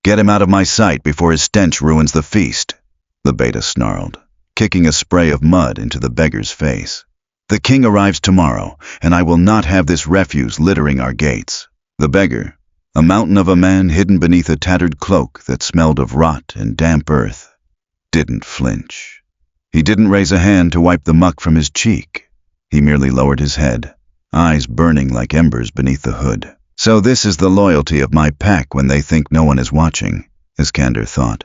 Get him out of my sight before his stench ruins the feast, the beta snarled, kicking a spray of mud into the beggar's face. The king arrives tomorrow, and I will not have this refuse littering our gates. The beggar, a mountain of a man hidden beneath a tattered cloak that smelled of rot and damp earth, didn't flinch. He didn't raise a hand to wipe the muck from his cheek. He merely lowered his head, eyes burning like embers beneath the hood. So this is the loyalty of my pack when they think no one is watching, Iskander thought,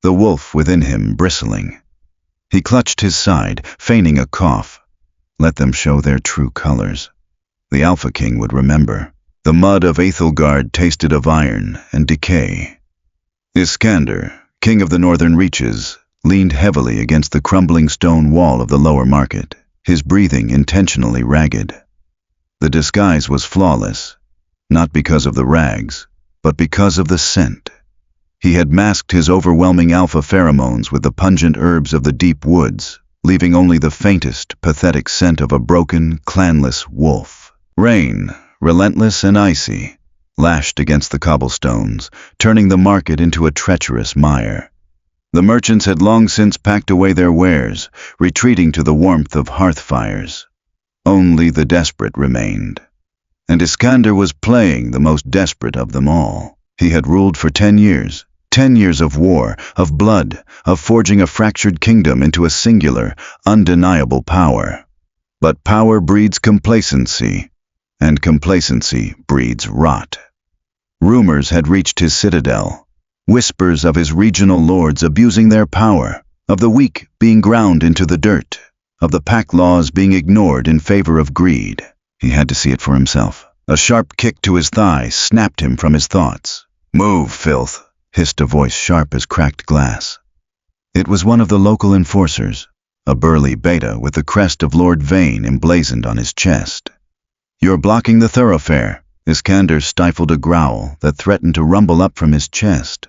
the wolf within him bristling. He clutched his side, feigning a cough. Let them show their true colors. The Alpha King would remember. The mud of Aethelgard tasted of iron and decay. Iskander, king of the northern reaches, leaned heavily against the crumbling stone wall of the lower market, his breathing intentionally ragged. The disguise was flawless, not because of the rags, but because of the scent. He had masked his overwhelming alpha pheromones with the pungent herbs of the deep woods, leaving only the faintest, pathetic scent of a broken, clanless wolf. Rain, relentless and icy, lashed against the cobblestones, turning the market into a treacherous mire. The merchants had long since packed away their wares, retreating to the warmth of hearth fires. Only the desperate remained. And Iskander was playing the most desperate of them all. He had ruled for 10 years. 10 years of war, of blood, of forging a fractured kingdom into a singular, undeniable power. But power breeds complacency, and complacency breeds rot. Rumors had reached his citadel, whispers of his regional lords abusing their power, of the weak being ground into the dirt, of the pack laws being ignored in favor of greed. He had to see it for himself. A sharp kick to his thigh snapped him from his thoughts. "Move, filth," hissed a voice sharp as cracked glass. It was one of the local enforcers, a burly beta with the crest of Lord Vane emblazoned on his chest. "You're blocking the thoroughfare." Iskander stifled a growl that threatened to rumble up from his chest.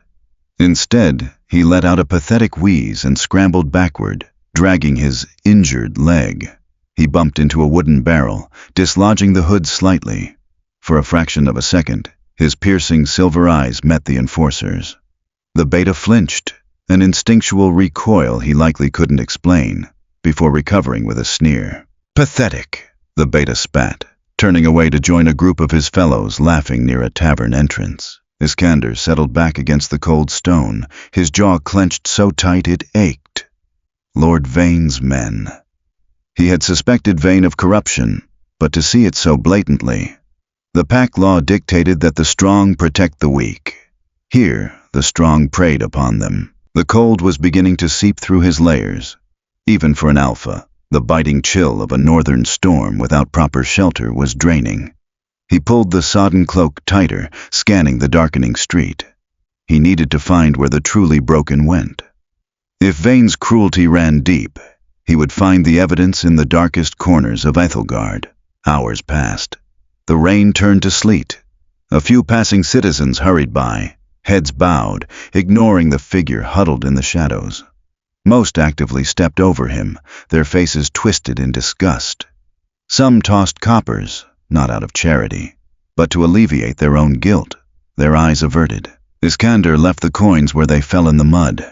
Instead, he let out a pathetic wheeze and scrambled backward, dragging his injured leg. He bumped into a wooden barrel, dislodging the hood slightly. For a fraction of a second, his piercing silver eyes met the enforcer's. The beta flinched, an instinctual recoil he likely couldn't explain, before recovering with a sneer. "Pathetic," the beta spat, turning away to join a group of his fellows laughing near a tavern entrance. Iskander settled back against the cold stone, his jaw clenched so tight it ached. Lord Vane's men. He had suspected Vane of corruption, but to see it so blatantly. The pack law dictated that the strong protect the weak. Here, the strong preyed upon them. The cold was beginning to seep through his layers. Even for an alpha, the biting chill of a northern storm without proper shelter was draining. He pulled the sodden cloak tighter, scanning the darkening street. He needed to find where the truly broken went. If Vane's cruelty ran deep, he would find the evidence in the darkest corners of Aethelgard. Hours passed. The rain turned to sleet. A few passing citizens hurried by, heads bowed, ignoring the figure huddled in the shadows. Most actively stepped over him, their faces twisted in disgust. Some tossed coppers, not out of charity, but to alleviate their own guilt, their eyes averted. Iskander left the coins where they fell in the mud.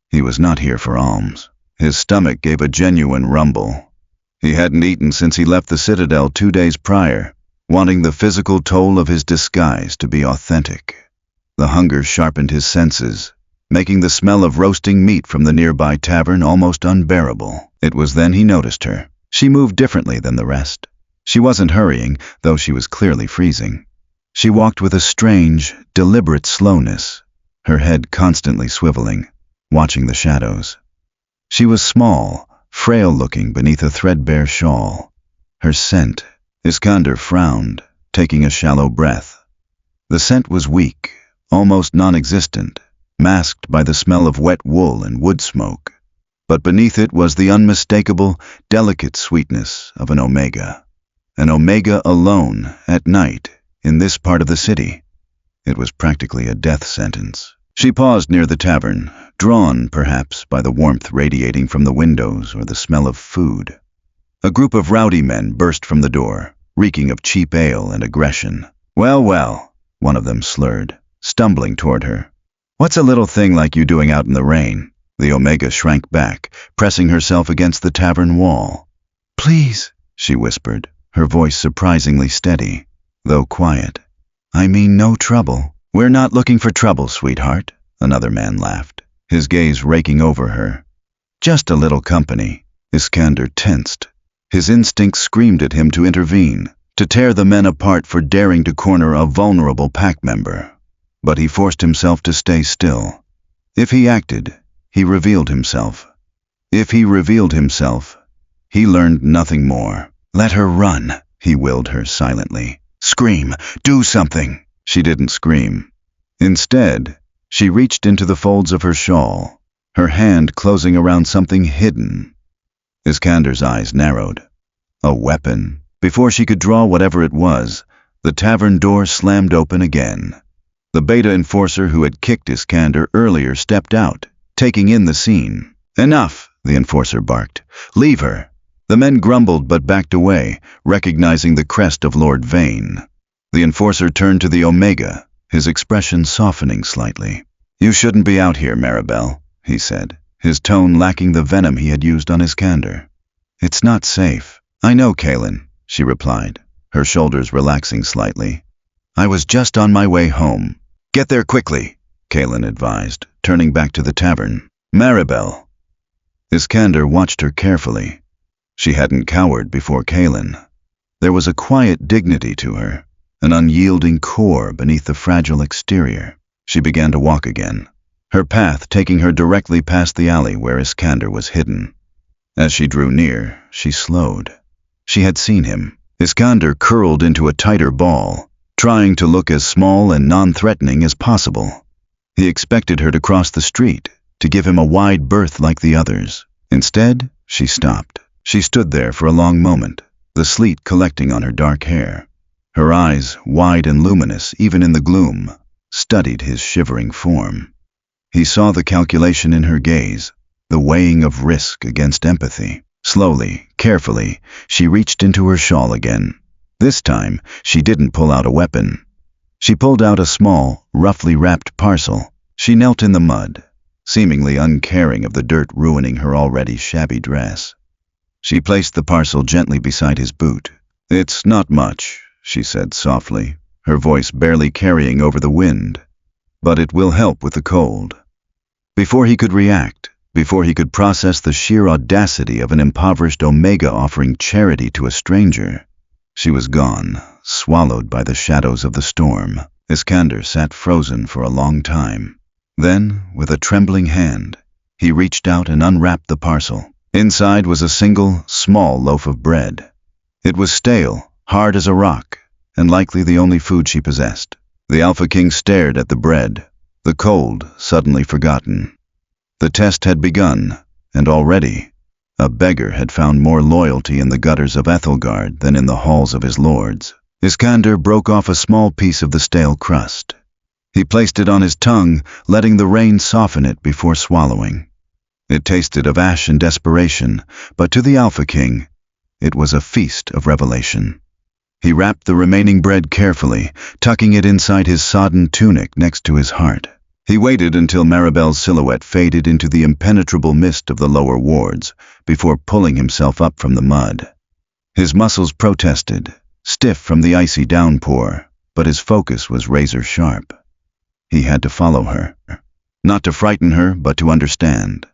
He was not here for alms. His stomach gave a genuine rumble. He hadn't eaten since he left the citadel 2 days prior, wanting the physical toll of his disguise to be authentic. The hunger sharpened his senses, making the smell of roasting meat from the nearby tavern almost unbearable. It was then he noticed her. She moved differently than the rest. She wasn't hurrying, though she was clearly freezing. She walked with a strange, deliberate slowness, her head constantly swiveling, watching the shadows. She was small, frail-looking beneath a threadbare shawl. Her scent. Iskander frowned, taking a shallow breath. The scent was weak, almost non-existent, masked by the smell of wet wool and wood smoke. But beneath it was the unmistakable, delicate sweetness of an omega. An omega alone, at night, in this part of the city. It was practically a death sentence. She paused near the tavern, drawn, perhaps, by the warmth radiating from the windows or the smell of food. A group of rowdy men burst from the door, reeking of cheap ale and aggression. "Well, well," one of them slurred, stumbling toward her. What's a little thing like you doing out in the rain? The Omega shrank back, pressing herself against the tavern wall. Please, she whispered, her voice surprisingly steady, though quiet. I mean no trouble. We're not looking for trouble, sweetheart, another man laughed, his gaze raking over her. Just a little company. Iskander tensed. His instincts screamed at him to intervene, to tear the men apart for daring to corner a vulnerable pack member. But he forced himself to stay still. If he acted, he revealed himself. If he revealed himself, he learned nothing more. Let her run, he willed her silently. Scream, do something. She didn't scream. Instead, she reached into the folds of her shawl, her hand closing around something hidden. Iskander's eyes narrowed. A weapon. Before she could draw whatever it was, the tavern door slammed open again. The beta enforcer who had kicked Iskander earlier stepped out, taking in the scene. Enough, the enforcer barked. Leave her. The men grumbled but backed away, recognizing the crest of Lord Vane. The enforcer turned to the Omega, his expression softening slightly. You shouldn't be out here, Maribel, he said, his tone lacking the venom he had used on Iskander. It's not safe. I know, Kaelin, she replied, her shoulders relaxing slightly. I was just on my way home. Get there quickly, Kaelin advised, turning back to the tavern. Maribel. Iskander watched her carefully. She hadn't cowered before Kaelin. There was a quiet dignity to her, an unyielding core beneath the fragile exterior. She began to walk again, her path taking her directly past the alley where Iskander was hidden. As she drew near, she slowed. She had seen him. Iskander curled into a tighter ball, trying to look as small and non-threatening as possible. He expected her to cross the street, to give him a wide berth like the others. Instead, she stopped. She stood there for a long moment, the sleet collecting on her dark hair. Her eyes, wide and luminous even in the gloom, studied his shivering form. He saw the calculation in her gaze, the weighing of risk against empathy. Slowly, carefully, she reached into her shawl again. This time, she didn't pull out a weapon. She pulled out a small, roughly wrapped parcel. She knelt in the mud, seemingly uncaring of the dirt ruining her already shabby dress. She placed the parcel gently beside his boot. It's not much, she said softly, her voice barely carrying over the wind. But it will help with the cold. Before he could react, before he could process the sheer audacity of an impoverished Omega offering charity to a stranger, she was gone, swallowed by the shadows of the storm. Iskander sat frozen for a long time. Then, with a trembling hand, he reached out and unwrapped the parcel. Inside was a single, small loaf of bread. It was stale, hard as a rock, and likely the only food she possessed. The Alpha King stared at the bread, the cold suddenly forgotten. The test had begun, and already, a beggar had found more loyalty in the gutters of Ethelgard than in the halls of his lords. Iskander broke off a small piece of the stale crust. He placed it on his tongue, letting the rain soften it before swallowing. It tasted of ash and desperation, but to the Alpha King, it was a feast of revelation. He wrapped the remaining bread carefully, tucking it inside his sodden tunic next to his heart. He waited until Maribel's silhouette faded into the impenetrable mist of the lower wards before pulling himself up from the mud. His muscles protested, stiff from the icy downpour, but his focus was razor sharp. He had to follow her. Not to frighten her, but to understand.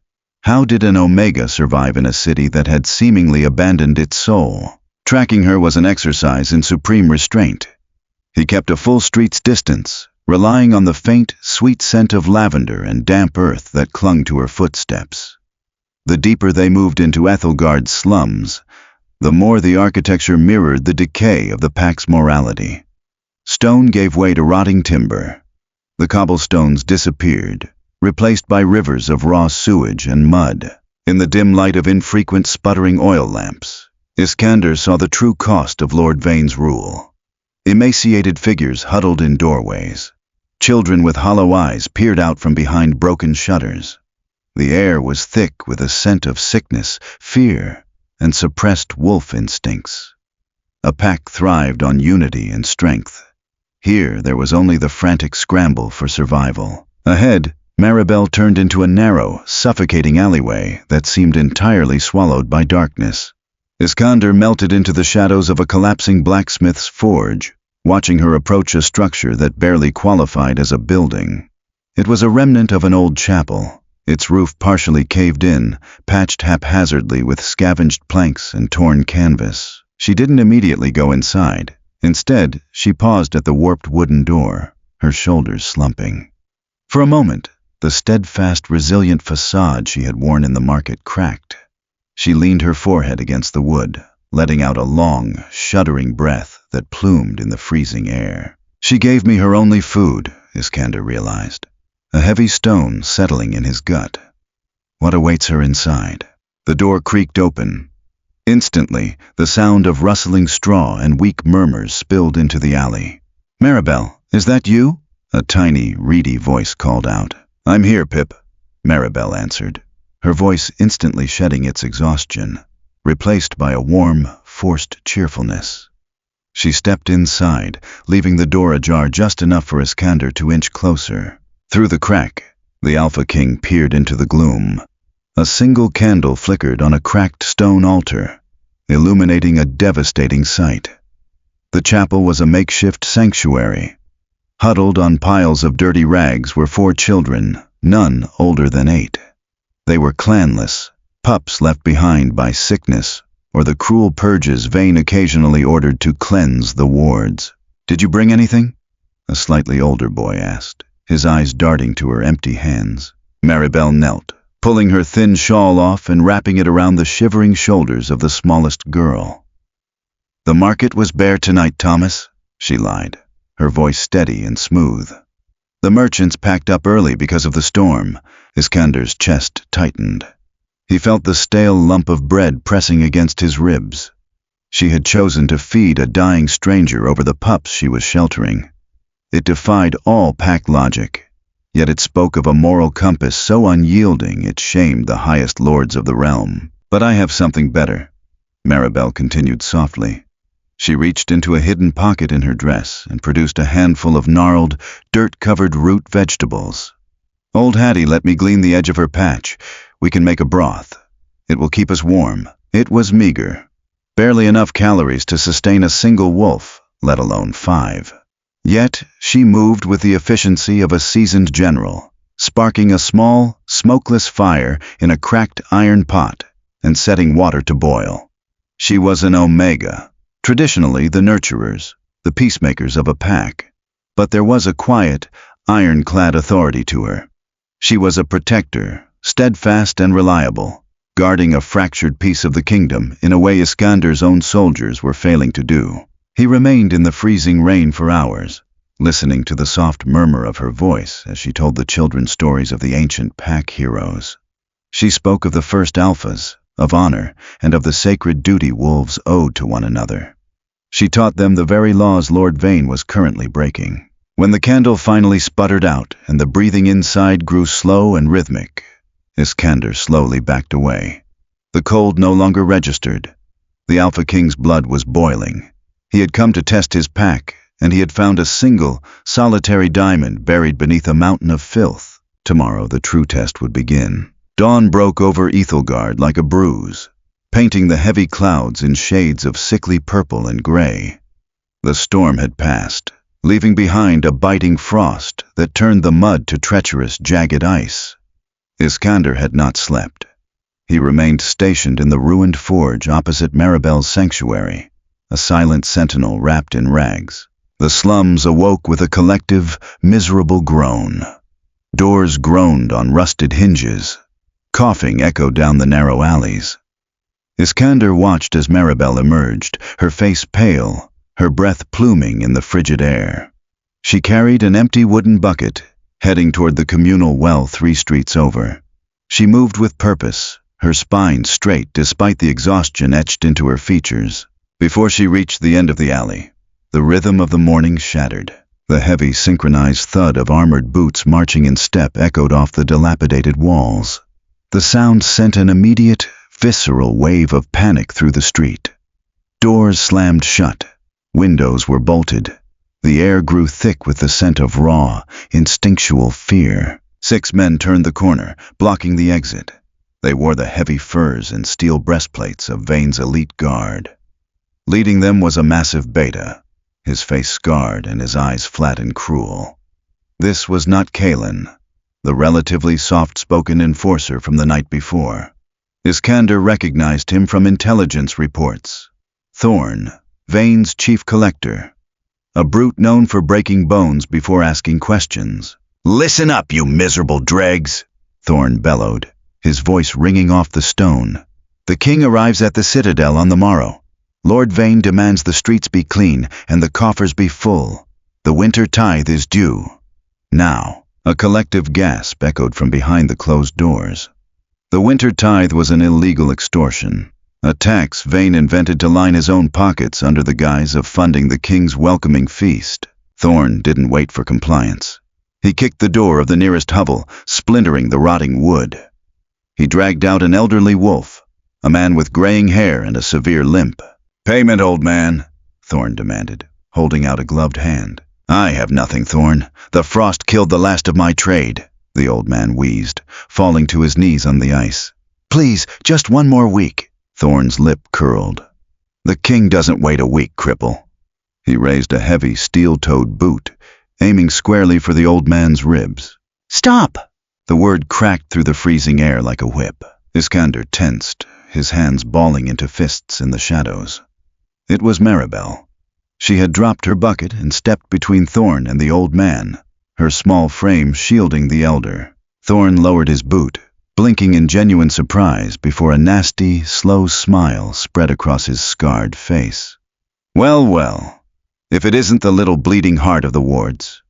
How did an Omega survive in a city that had seemingly abandoned its soul? Tracking her was an exercise in supreme restraint. He kept a full street's distance, relying on the faint, sweet scent of lavender and damp earth that clung to her footsteps. The deeper they moved into Ethelgard's slums, the more the architecture mirrored the decay of the pack's morality. Stone gave way to rotting timber. The cobblestones disappeared, replaced by rivers of raw sewage and mud. In the dim light of infrequent sputtering oil lamps, Iskander saw the true cost of Lord Vane's rule. Emaciated figures huddled in doorways. Children with hollow eyes peered out from behind broken shutters. The air was thick with a scent of sickness, fear, and suppressed wolf instincts. A pack thrived on unity and strength. Here there was only the frantic scramble for survival. Ahead, Maribel turned into a narrow, suffocating alleyway that seemed entirely swallowed by darkness. Iskander melted into the shadows of a collapsing blacksmith's forge, watching her approach a structure that barely qualified as a building. It was a remnant of an old chapel, its roof partially caved in, patched haphazardly with scavenged planks and torn canvas. She didn't immediately go inside. Instead, she paused at the warped wooden door, her shoulders slumping. For a moment, the steadfast, resilient facade she had worn in the market cracked. She leaned her forehead against the wood, letting out a long, shuddering breath that plumed in the freezing air. She gave me her only food, Iskander realized, a heavy stone settling in his gut. What awaits her inside? The door creaked open. Instantly, the sound of rustling straw and weak murmurs spilled into the alley. "Maribel, is that you?" A tiny, reedy voice called out. "I'm here, Pip," Maribel answered, her voice instantly shedding its exhaustion, replaced by a warm, forced cheerfulness. She stepped inside, leaving the door ajar just enough for Iskander to inch closer. Through the crack, the Alpha King peered into the gloom. A single candle flickered on a cracked stone altar, illuminating a devastating sight. The chapel was a makeshift sanctuary. Huddled on piles of dirty rags were 4 children, none older than 8. They were clanless, pups left behind by sickness or the cruel purges Vane occasionally ordered to cleanse the wards. "Did you bring anything?" a slightly older boy asked, his eyes darting to her empty hands. Maribel knelt, pulling her thin shawl off and wrapping it around the shivering shoulders of the smallest girl. "The market was bare tonight, Thomas," she lied, her voice steady and smooth. "The merchants packed up early because of the storm." Iskander's chest tightened. He felt the stale lump of bread pressing against his ribs. She had chosen to feed a dying stranger over the pups she was sheltering. It defied all pack logic, yet it spoke of a moral compass so unyielding it shamed the highest lords of the realm. "But I have something better," Maribel continued softly. She reached into a hidden pocket in her dress and produced a handful of gnarled, dirt-covered root vegetables. "Old Hattie let me glean the edge of her patch. We can make a broth. It will keep us warm." It was meager, barely enough calories to sustain a single wolf, let alone 5. Yet she moved with the efficiency of a seasoned general, sparking a small, smokeless fire in a cracked iron pot and setting water to boil. She was an Omega, traditionally the nurturers, the peacemakers of a pack. But there was a quiet, ironclad authority to her. She was a protector, steadfast and reliable, guarding a fractured piece of the kingdom in a way Iskander's own soldiers were failing to do. He remained in the freezing rain for hours, listening to the soft murmur of her voice as she told the children stories of the ancient pack heroes. She spoke of the first alphas, of honor, and of the sacred duty wolves owed to one another. She taught them the very laws Lord Vane was currently breaking. When the candle finally sputtered out and the breathing inside grew slow and rhythmic, Iskander slowly backed away. The cold no longer registered. The Alpha King's blood was boiling. He had come to test his pack, and he had found a single, solitary diamond buried beneath a mountain of filth. Tomorrow the true test would begin. Dawn broke over Ethelgard like a bruise, painting the heavy clouds in shades of sickly purple and gray. The storm had passed, leaving behind a biting frost that turned the mud to treacherous, jagged ice. Iskander had not slept. He remained stationed in the ruined forge opposite Maribel's sanctuary, a silent sentinel wrapped in rags. The slums awoke with a collective, miserable groan. Doors groaned on rusted hinges. Coughing echoed down the narrow alleys. Iskander watched as Maribel emerged, her face pale, her breath pluming in the frigid air. She carried an empty wooden bucket, heading toward the communal well 3 streets over. She moved with purpose, her spine straight despite the exhaustion etched into her features. Before she reached the end of the alley, the rhythm of the morning shattered. The heavy, synchronized thud of armored boots marching in step echoed off the dilapidated walls. The sound sent an immediate, visceral wave of panic through the street. Doors slammed shut. Windows were bolted. The air grew thick with the scent of raw, instinctual fear. 6 men turned the corner, blocking the exit. They wore the heavy furs and steel breastplates of Vane's elite guard. Leading them was a massive beta, his face scarred and his eyes flat and cruel. This was not Kalen, the relatively soft-spoken enforcer from the night before. Iskander recognized him from intelligence reports. Thorn, Vane's chief collector. A brute known for breaking bones before asking questions. "Listen up, you miserable dregs!" Thorn bellowed, his voice ringing off the stone. "The king arrives at the citadel on the morrow. Lord Vane demands the streets be clean and the coffers be full. The winter tithe is due. Now." A collective gasp echoed from behind the closed doors. The winter tithe was an illegal extortion, a tax Vane invented to line his own pockets under the guise of funding the king's welcoming feast. Thorn didn't wait for compliance. He kicked the door of the nearest hovel, splintering the rotting wood. He dragged out an elderly wolf, a man with graying hair and a severe limp. "Payment, old man," Thorn demanded, holding out a gloved hand. "I have nothing, Thorn. The frost killed the last of my trade," the old man wheezed, falling to his knees on the ice. "Please, just one more week." Thorn's lip curled. "The king doesn't wait a week, cripple." He raised a heavy, steel-toed boot, aiming squarely for the old man's ribs. "Stop!" The word cracked through the freezing air like a whip. Iskander tensed, his hands balling into fists in the shadows. It was Maribel. She had dropped her bucket and stepped between Thorn and the old man, her small frame shielding the elder. Thorn lowered his boot, blinking in genuine surprise before a nasty, slow smile spread across his scarred face. "Well, well, if it isn't the little bleeding heart of the wards."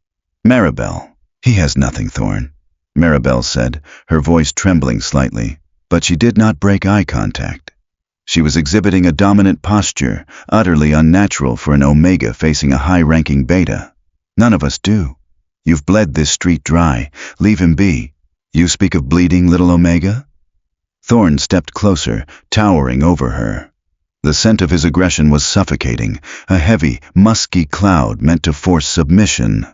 "Maribel." "He has nothing, Thorn," Maribel said, her voice trembling slightly, but she did not break eye contact. She was exhibiting a dominant posture, utterly unnatural for an Omega facing a high-ranking Beta. "None of us do. You've bled this street dry. Leave him be. You speak of bleeding, little Omega?" Thorn stepped closer, towering over her. The scent of his aggression was suffocating, a heavy, musky cloud meant to force submission.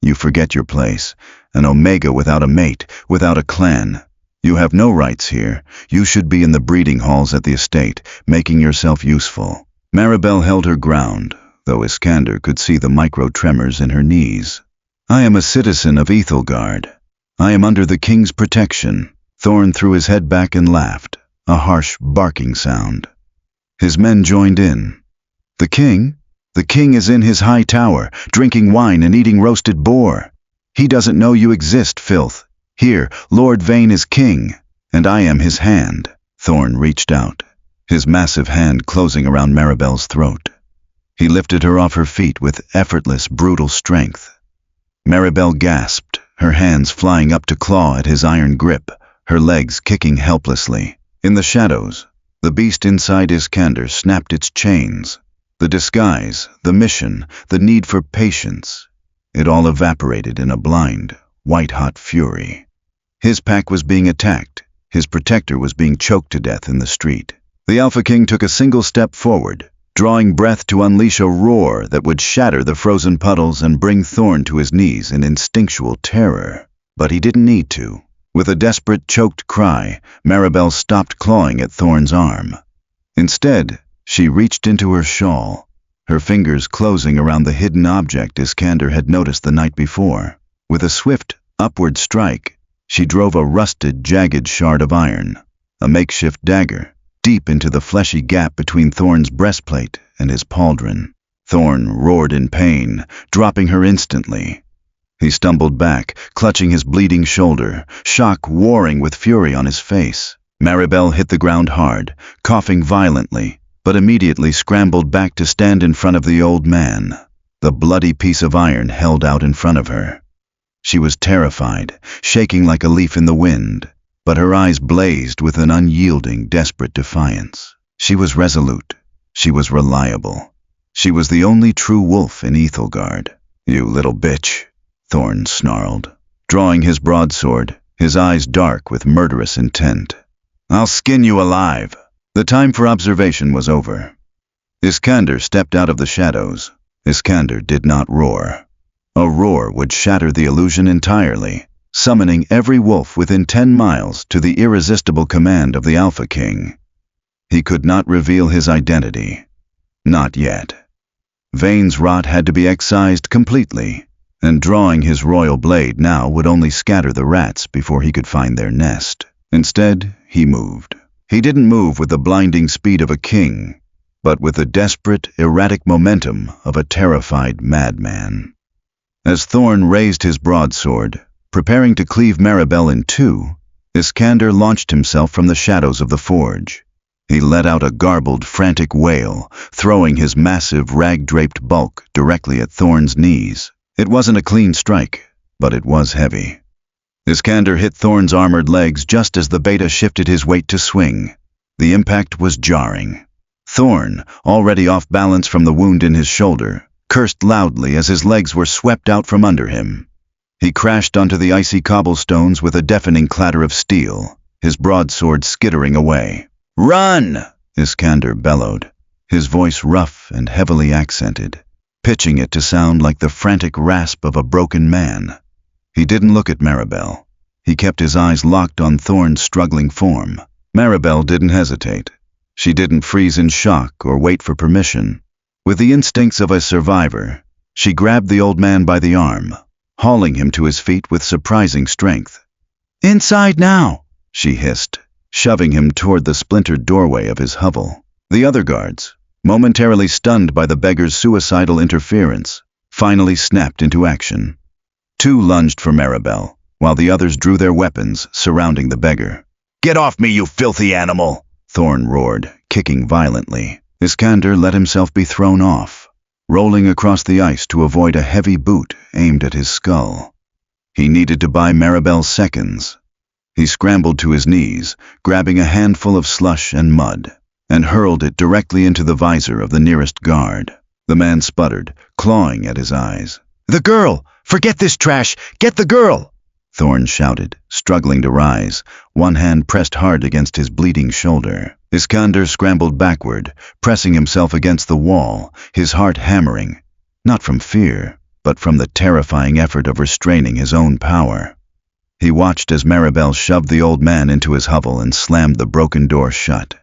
"You forget your place. An Omega without a mate, without a clan. You have no rights here. You should be in the breeding halls at the estate, making yourself useful." Maribel held her ground, though Iskander could see the micro-tremors in her knees. "I am a citizen of Ethelgard. I am under the king's protection." Thorn threw his head back and laughed, a harsh, barking sound. His men joined in. "The king? The king is in his high tower, drinking wine and eating roasted boar. He doesn't know you exist, filth. Here, Lord Vane is king, and I am his hand." Thorn reached out, his massive hand closing around Maribel's throat. He lifted her off her feet with effortless, brutal strength. Maribel gasped, her hands flying up to claw at his iron grip, her legs kicking helplessly. In the shadows, the beast inside Iskander snapped its chains. The disguise, the mission, the need for patience, it all evaporated in a blind, white-hot fury. His pack was being attacked. His protector was being choked to death in the street. The Alpha King took a single step forward, drawing breath to unleash a roar that would shatter the frozen puddles and bring Thorn to his knees in instinctual terror. But he didn't need to. With a desperate, choked cry, Maribel stopped clawing at Thorn's arm. Instead, she reached into her shawl, her fingers closing around the hidden object Iskander had noticed the night before. With a swift, upward strike, she drove a rusted, jagged shard of iron, a makeshift dagger, deep into the fleshy gap between Thorn's breastplate and his pauldron. Thorn roared in pain, dropping her instantly. He stumbled back, clutching his bleeding shoulder, shock warring with fury on his face. Maribel hit the ground hard, coughing violently, but immediately scrambled back to stand in front of the old man, the bloody piece of iron held out in front of her. She was terrified, shaking like a leaf in the wind, but her eyes blazed with an unyielding, desperate defiance. She was resolute. She was reliable. She was the only true wolf in Ethelgard. "You little bitch," Thorn snarled, drawing his broadsword, his eyes dark with murderous intent. "I'll skin you alive." The time for observation was over. Iskander stepped out of the shadows. Iskander did not roar. A roar would shatter the illusion entirely. summoning every wolf within 10 miles to the irresistible command of the Alpha King. He could not reveal his identity. Not yet. Vane's rot had to be excised completely, and drawing his royal blade now would only scatter the rats before he could find their nest. Instead, he moved. He didn't move with the blinding speed of a king, but with the desperate, erratic momentum of a terrified madman. As Thorn raised his broadsword, preparing to cleave Maribel in two, Iskander launched himself from the shadows of the forge. He let out a garbled, frantic wail, throwing his massive, rag-draped bulk directly at Thorn's knees. It wasn't a clean strike, but it was heavy. Iskander hit Thorn's armored legs just as the beta shifted his weight to swing. The impact was jarring. Thorn, already off balance from the wound in his shoulder, cursed loudly as his legs were swept out from under him. He crashed onto the icy cobblestones with a deafening clatter of steel, his broadsword skittering away. "Run!" Iskander bellowed, his voice rough and heavily accented, pitching it to sound like the frantic rasp of a broken man. He didn't look at Maribel. He kept his eyes locked on Thorn's struggling form. Maribel didn't hesitate. She didn't freeze in shock or wait for permission. With the instincts of a survivor, she grabbed the old man by the arm, hauling him to his feet with surprising strength. "Inside now!" she hissed, shoving him toward the splintered doorway of his hovel. The other guards, momentarily stunned by the beggar's suicidal interference, finally snapped into action. Two lunged for Maribel, while the others drew their weapons, surrounding the beggar. "Get off me, you filthy animal!" Thorn roared, kicking violently. Iskander let himself be thrown off, rolling across the ice to avoid a heavy boot aimed at his skull. He needed to buy Maribel seconds. He scrambled to his knees, grabbing a handful of slush and mud, and hurled it directly into the visor of the nearest guard. The man sputtered, clawing at his eyes. "The girl! Forget this trash! Get the girl!" Thorn shouted, struggling to rise, one hand pressed hard against his bleeding shoulder. Iskander scrambled backward, pressing himself against the wall, his heart hammering, not from fear, but from the terrifying effort of restraining his own power. He watched as Maribel shoved the old man into his hovel and slammed the broken door shut.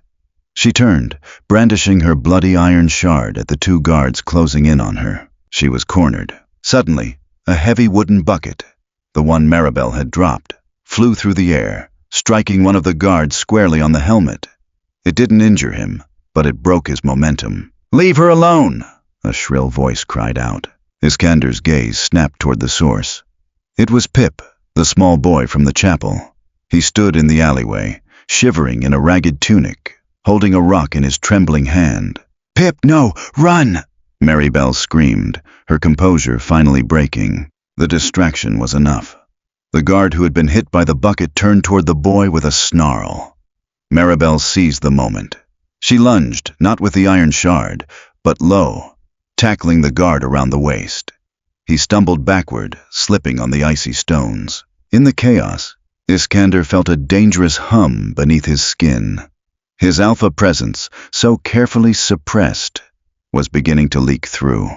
She turned, brandishing her bloody iron shard at the two guards closing in on her. She was cornered. Suddenly, a heavy wooden bucket, the one Maribel had dropped, flew through the air, striking one of the guards squarely on the helmet. It didn't injure him, but it broke his momentum. "Leave her alone!" a shrill voice cried out. Iskander's gaze snapped toward the source. It was Pip, the small boy from the chapel. He stood in the alleyway, shivering in a ragged tunic, holding a rock in his trembling hand. "Pip, no! Run!" Maribel screamed, her composure finally breaking. The distraction was enough. The guard who had been hit by the bucket turned toward the boy with a snarl. Maribel seized the moment. She lunged, not with the iron shard, but low, tackling the guard around the waist. He stumbled backward, slipping on the icy stones. In the chaos, Iskander felt a dangerous hum beneath his skin. His alpha presence, so carefully suppressed, was beginning to leak through.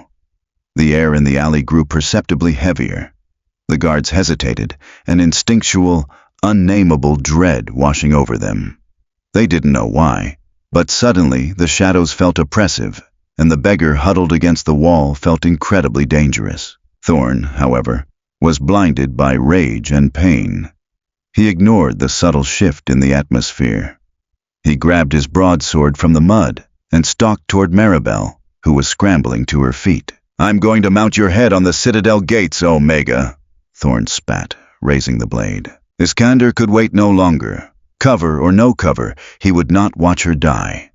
The air in the alley grew perceptibly heavier. The guards hesitated, an instinctual, unnameable dread washing over them. They didn't know why, but suddenly the shadows felt oppressive, and the beggar huddled against the wall felt incredibly dangerous. Thorn, however, was blinded by rage and pain. He ignored the subtle shift in the atmosphere. He grabbed his broadsword from the mud and stalked toward Maribel, who was scrambling to her feet. "I'm going to mount your head on the Citadel gates, Omega," Thorn spat, raising the blade. Iskander could wait no longer. Cover or no cover, he would not watch her die.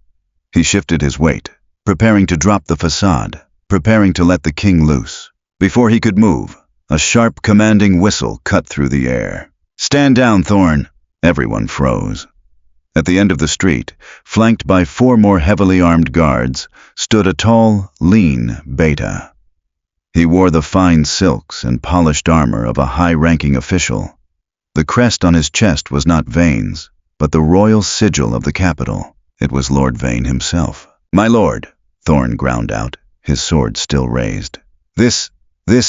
He shifted his weight, preparing to drop the facade, preparing to let the king loose. Before he could move, a sharp, commanding whistle cut through the air. "Stand down, Thorn!" Everyone froze. At the end of the street, flanked by 4 more heavily armed guards, stood a tall, lean beta. He wore the fine silks and polished armor of a high-ranking official. The crest on his chest was not Vane's, but the royal sigil of the capital. It was Lord Vane himself. "My lord," Thorn ground out, his sword still raised. This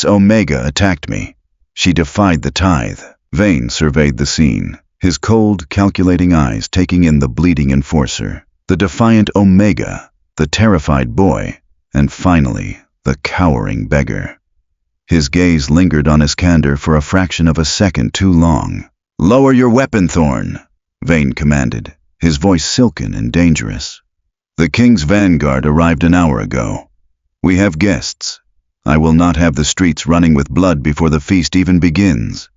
Omega attacked me. She defied the tithe." Vane surveyed the scene, his cold, calculating eyes taking in the bleeding enforcer, the defiant Omega, the terrified boy, and finally, the cowering beggar. His gaze lingered on Iskander for a fraction of a second too long. "Lower your weapon, Thorn," Vane commanded, his voice silken and dangerous. "The king's vanguard arrived an hour ago. We have guests. I will not have the streets running with blood before the feast even begins.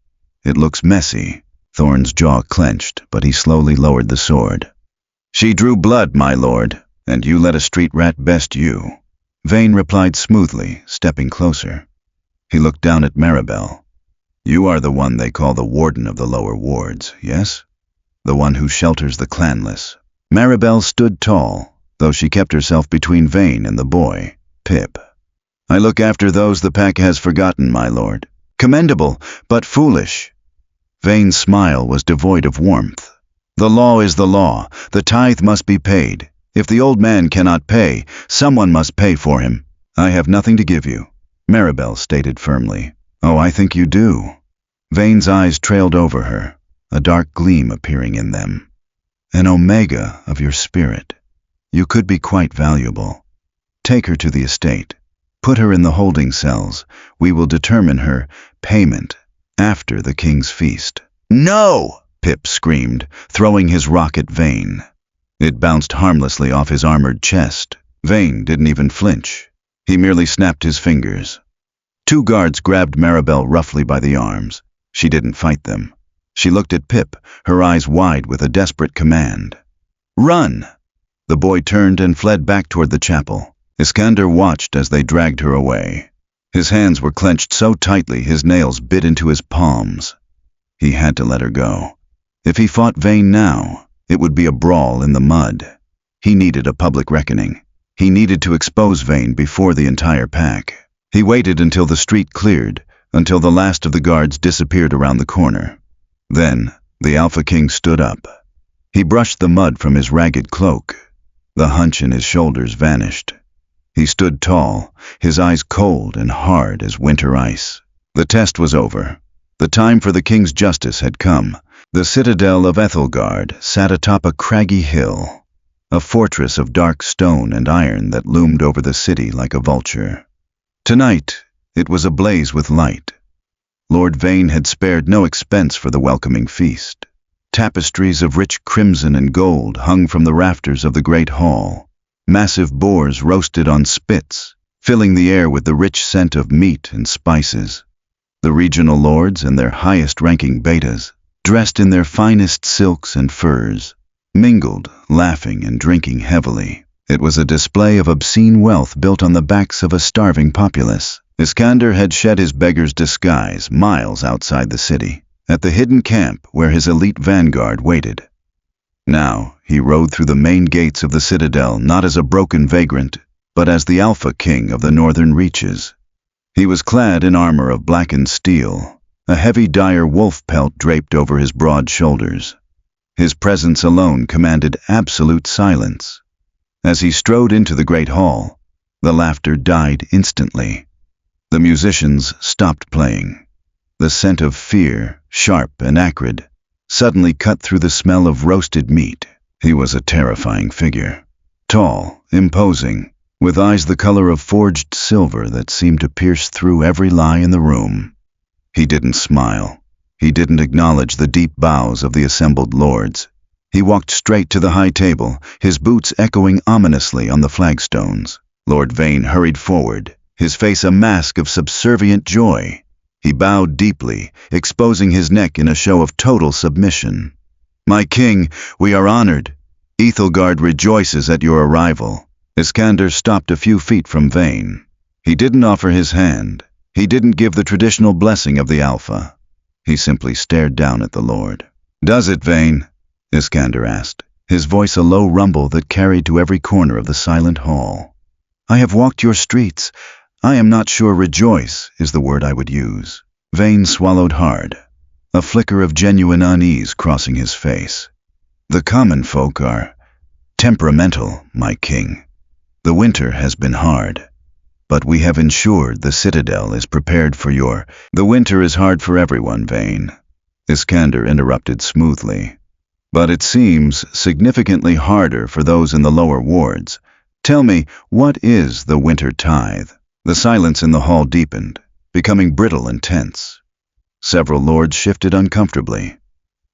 It looks messy." Thorn's jaw clenched, but he slowly lowered the sword. "She drew blood, my lord, and you let a street rat best you," Vane replied smoothly, stepping closer. He looked down at Maribel. "You are the one they call the warden of the lower wards, yes? The one who shelters the clanless." Maribel stood tall, though she kept herself between Vane and the boy, Pip. "I look after those the pack has forgotten, my lord. Commendable, but foolish." Vane's smile was devoid of warmth. "The law is the law. The tithe must be paid. If the old man cannot pay, someone must pay for him." "I have nothing to give you," Maribel stated firmly. "Oh, I think you do." Vane's eyes trailed over her, a dark gleam appearing in them. "An Omega of your spirit. You could be quite valuable. Take her to the estate. Put her in the holding cells. We will determine her payment after the king's feast." "No!" Pip screamed, throwing his rock at Vane. It bounced harmlessly off his armored chest. Vane didn't even flinch. He merely snapped his fingers. Two guards grabbed Maribel roughly by the arms. She didn't fight them. She looked at Pip, her eyes wide with a desperate command. "Run!" The boy turned and fled back toward the chapel. Iskander watched as they dragged her away. His hands were clenched so tightly his nails bit into his palms. He had to let her go. If he fought Vane now, it would be a brawl in the mud. He needed a public reckoning. He needed to expose Vane before the entire pack. He waited until the street cleared, until the last of the guards disappeared around the corner. Then, the Alpha King stood up. He brushed the mud from his ragged cloak. The hunch in his shoulders vanished. He stood tall, his eyes cold and hard as winter ice. The test was over. The time for the king's justice had come. The citadel of Ethelgard sat atop a craggy hill, a fortress of dark stone and iron that loomed over the city like a vulture. Tonight, it was ablaze with light. Lord Vane had spared no expense for the welcoming feast. Tapestries of rich crimson and gold hung from the rafters of the great hall. Massive boars roasted on spits, filling the air with the rich scent of meat and spices. The regional lords and their highest-ranking betas, dressed in their finest silks and furs, mingled, laughing and drinking heavily. It was a display of obscene wealth built on the backs of a starving populace. Iskander had shed his beggar's disguise miles outside the city, at the hidden camp where his elite vanguard waited. Now, he rode through the main gates of the citadel not as a broken vagrant, but as the Alpha King of the northern reaches. He was clad in armor of blackened steel, a heavy dire wolf pelt draped over his broad shoulders. His presence alone commanded absolute silence. As he strode into the great hall, the laughter died instantly. The musicians stopped playing. The scent of fear, sharp and acrid, suddenly cut through the smell of roasted meat. He was a terrifying figure. Tall, imposing, with eyes the color of forged silver that seemed to pierce through every lie in the room. He didn't smile. He didn't acknowledge the deep bows of the assembled lords. He walked straight to the high table, his boots echoing ominously on the flagstones. Lord Vane hurried forward, his face a mask of subservient joy. He bowed deeply, exposing his neck in a show of total submission. "My king, we are honored. Ethelgard rejoices at your arrival." Iskander stopped a few feet from Vane. He didn't offer his hand. He didn't give the traditional blessing of the Alpha. He simply stared down at the Lord. "Does it, Vane?" Iskander asked, his voice a low rumble that carried to every corner of the silent hall. "I have walked your streets. I am not sure rejoice is the word I would use." Vane swallowed hard, a flicker of genuine unease crossing his face. "The common folk are temperamental, my king. The winter has been hard, but we have ensured the citadel is prepared for your—" "The winter is hard for everyone, Vane." Iskander interrupted smoothly. "But it seems significantly harder for those in the lower wards. Tell me, what is the winter tithe?" The silence in the hall deepened, becoming brittle and tense. Several lords shifted uncomfortably.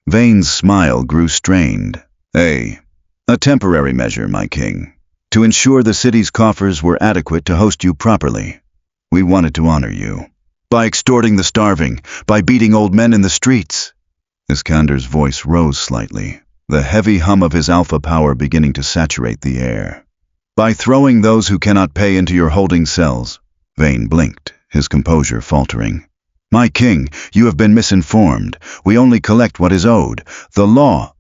Vane's smile grew strained. A temporary measure, my king, to ensure the city's coffers were adequate to host you properly. We wanted to honor you. By extorting the starving, by beating old men in the streets." Iskander's voice rose slightly, the heavy hum of his alpha power beginning to saturate the air. "By throwing those who cannot pay into your holding cells." Vane blinked, his composure faltering. "My king, you have been misinformed. We only collect what is owed. The law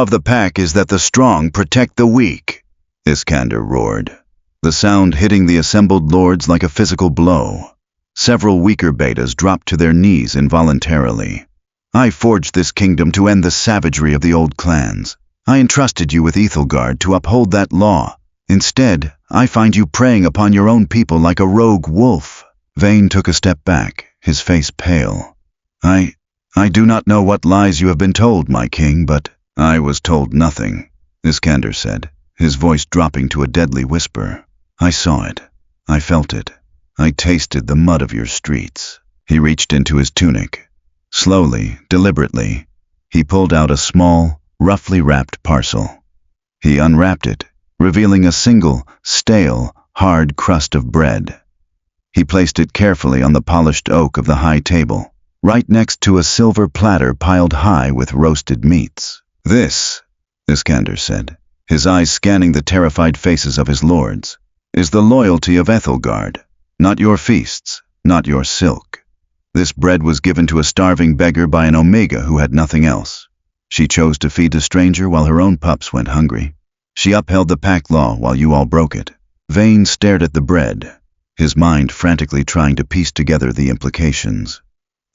of the pack is that the strong protect the weak," Iskander roared, the sound hitting the assembled lords like a physical blow. Several weaker betas dropped to their knees involuntarily. "I forged this kingdom to end the savagery of the old clans. I entrusted you with Ethelgard to uphold that law. Instead, I find you preying upon your own people like a rogue wolf." Vane took a step back, his face pale. I do not know what lies you have been told, my king, but—" "I was told nothing," Iskander said, his voice dropping to a deadly whisper. "I saw it. I felt it. I tasted the mud of your streets." He reached into his tunic. Slowly, deliberately, he pulled out a small, roughly wrapped parcel. He unwrapped it, revealing a single, stale, hard crust of bread. He placed it carefully on the polished oak of the high table, right next to a silver platter piled high with roasted meats. "This," Iskander said, his eyes scanning the terrified faces of his lords, "is the loyalty of Ethelgard. Not your feasts, not your silk. This bread was given to a starving beggar by an Omega who had nothing else. She chose to feed the stranger while her own pups went hungry. She upheld the pack law while you all broke it." Vane stared at the bread, his mind frantically trying to piece together the implications.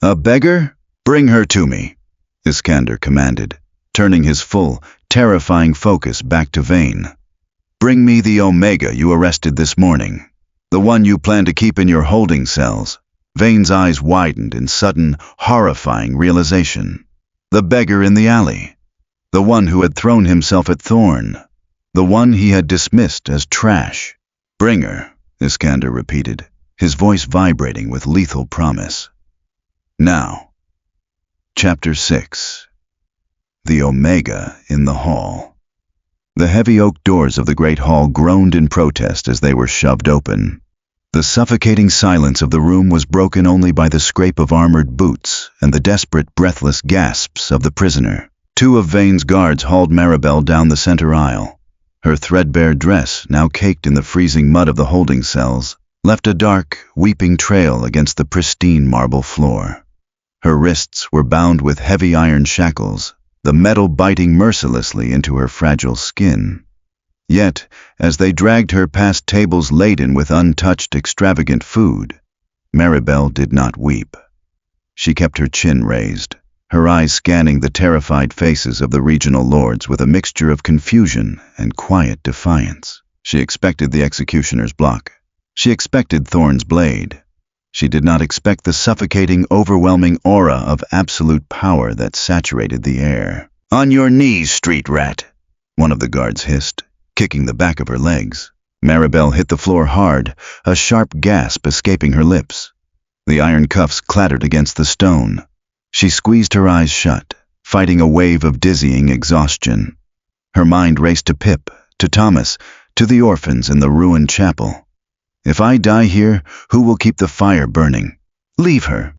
"A beggar? Bring her to me," Iskander commanded, turning his full, terrifying focus back to Vane. "Bring me the Omega you arrested this morning. The one you plan to keep in your holding cells." Vane's eyes widened in sudden, horrifying realization. The beggar in the alley. The one who had thrown himself at Thorn. The one he had dismissed as trash. "Bring her," Iskander repeated, his voice vibrating with lethal promise. Now. Chapter 6. The Omega in the Hall. The heavy oak doors of the great hall groaned in protest as they were shoved open. The suffocating silence of the room was broken only by the scrape of armored boots and the desperate, breathless gasps of the prisoner. Two of Vane's guards hauled Maribel down the center aisle. Her threadbare dress, now caked in the freezing mud of the holding cells, left a dark, weeping trail against the pristine marble floor. Her wrists were bound with heavy iron shackles, the metal biting mercilessly into her fragile skin. Yet, as they dragged her past tables laden with untouched, extravagant food, Maribel did not weep. She kept her chin raised, her eyes scanning the terrified faces of the regional lords with a mixture of confusion and quiet defiance. She expected the executioner's block. She expected Thorn's blade. She did not expect the suffocating, overwhelming aura of absolute power that saturated the air. "On your knees, street rat," one of the guards hissed, kicking the back of her legs. Maribel hit the floor hard, a sharp gasp escaping her lips. The iron cuffs clattered against the stone. She squeezed her eyes shut, fighting a wave of dizzying exhaustion. Her mind raced to Pip, to Thomas, to the orphans in the ruined chapel. "If I die here, who will keep the fire burning? Leave her."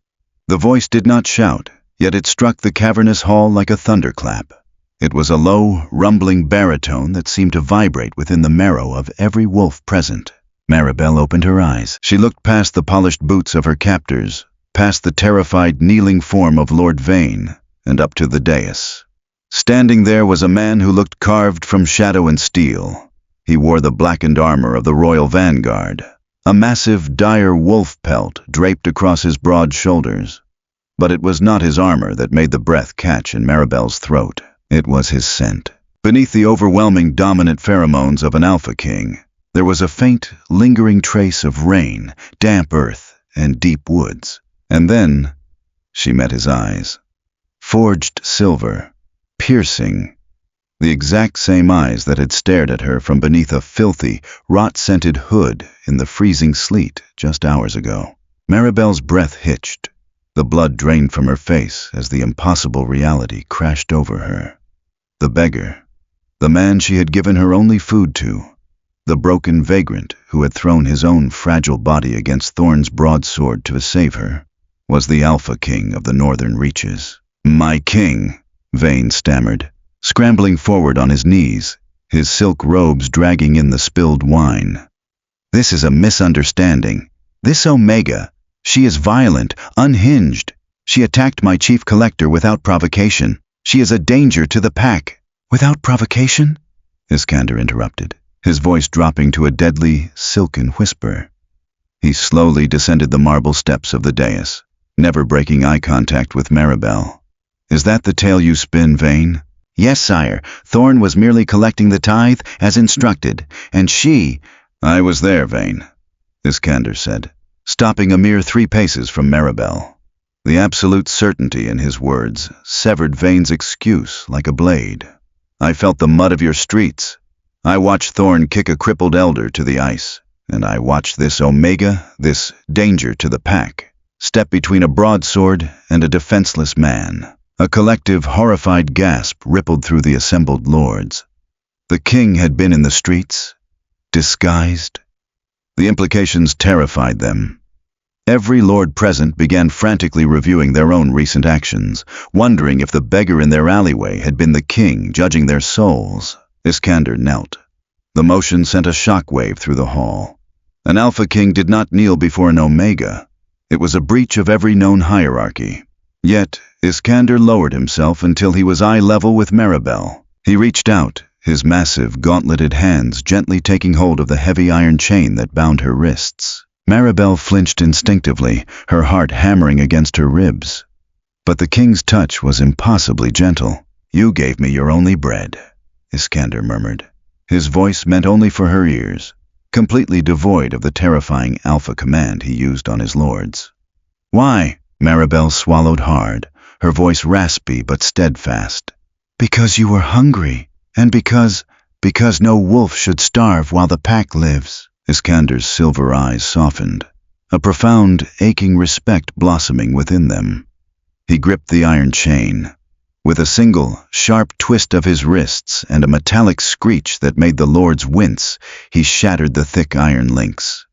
The voice did not shout, yet it struck the cavernous hall like a thunderclap. It was a low, rumbling baritone that seemed to vibrate within the marrow of every wolf present. Maribel opened her eyes. She looked past the polished boots of her captors, past the terrified, kneeling form of Lord Vane, and up to the dais. Standing there was a man who looked carved from shadow and steel. He wore the blackened armor of the royal vanguard, a massive, dire wolf pelt draped across his broad shoulders. But it was not his armor that made the breath catch in Maribel's throat. It was his scent. Beneath the overwhelming dominant pheromones of an alpha king, there was a faint, lingering trace of rain, damp earth, and deep woods. And then she met his eyes. forged silver, piercing, the exact same eyes that had stared at her from beneath a filthy, rot-scented hood in the freezing sleet just hours ago. Maribel's breath hitched. The blood drained from her face as the impossible reality crashed over her. The beggar, the man she had given her only food to, the broken vagrant who had thrown his own fragile body against Thorn's broadsword to save her, was the Alpha King of the northern reaches. "My king," Vane stammered, scrambling forward on his knees, his silk robes dragging in the spilled wine. "This is a misunderstanding. This Omega, she is violent, unhinged. She attacked my chief collector without provocation. She is a danger to the pack." "Without provocation?" Iskander interrupted, his voice dropping to a deadly, silken whisper. He slowly descended the marble steps of the dais, never breaking eye contact with Maribel. "Is that the tale you spin, Vane?" "Yes, sire. Thorn was merely collecting the tithe as instructed, and she—" "I was there, Vane," Iskander said, stopping a mere 3 paces from Maribel. The absolute certainty in his words severed Vane's excuse like a blade. "I felt the mud of your streets. I watched Thorn kick a crippled elder to the ice, and I watched this Omega, this danger to the pack, step between a broadsword and a defenseless man." A collective, horrified gasp rippled through the assembled lords. The king had been in the streets, disguised. The implications terrified them. Every lord present began frantically reviewing their own recent actions, wondering if the beggar in their alleyway had been the king judging their souls. Iskander knelt. The motion sent a shockwave through the hall. An Alpha King did not kneel before an Omega. It was a breach of every known hierarchy. Yet, Iskander lowered himself until he was eye level with Maribel. He reached out, his massive, gauntleted hands gently taking hold of the heavy iron chain that bound her wrists. Maribel flinched instinctively, her heart hammering against her ribs. But the king's touch was impossibly gentle. "You gave me your only bread," Iskander murmured. His voice meant only for her ears, completely devoid of the terrifying alpha command he used on his lords. "Why?" Maribel swallowed hard, her voice raspy but steadfast. "Because you were hungry, and because no wolf should starve while the pack lives." Iskander's silver eyes softened, a profound, aching respect blossoming within them. He gripped the iron chain. With a single, sharp twist of his wrists and a metallic screech that made the lords wince, he shattered the thick iron links.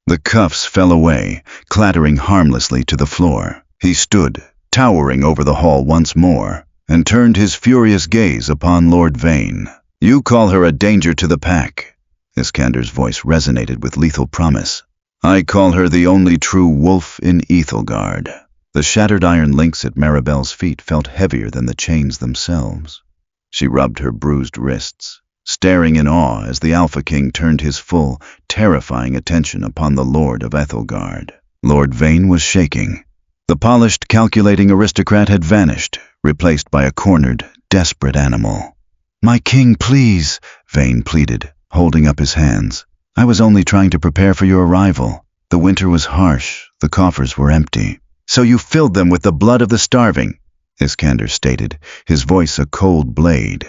The cuffs fell away, clattering harmlessly to the floor. He stood, towering over the hall once more, and turned his furious gaze upon Lord Vane. "You call her a danger to the pack." Iskander's voice resonated with lethal promise. "I call her the only true wolf in Ethelgard." The shattered iron links at Maribel's feet felt heavier than the chains themselves. She rubbed her bruised wrists, staring in awe as the Alpha King turned his full, terrifying attention upon the Lord of Ethelgard. Lord Vane was shaking. The polished, calculating aristocrat had vanished, replaced by a cornered, desperate animal. "My king, please," Vane pleaded, holding up his hands. "I was only trying to prepare for your arrival. The winter was harsh, the coffers were empty." "So you filled them with the blood of the starving," Iskander stated, his voice a cold blade.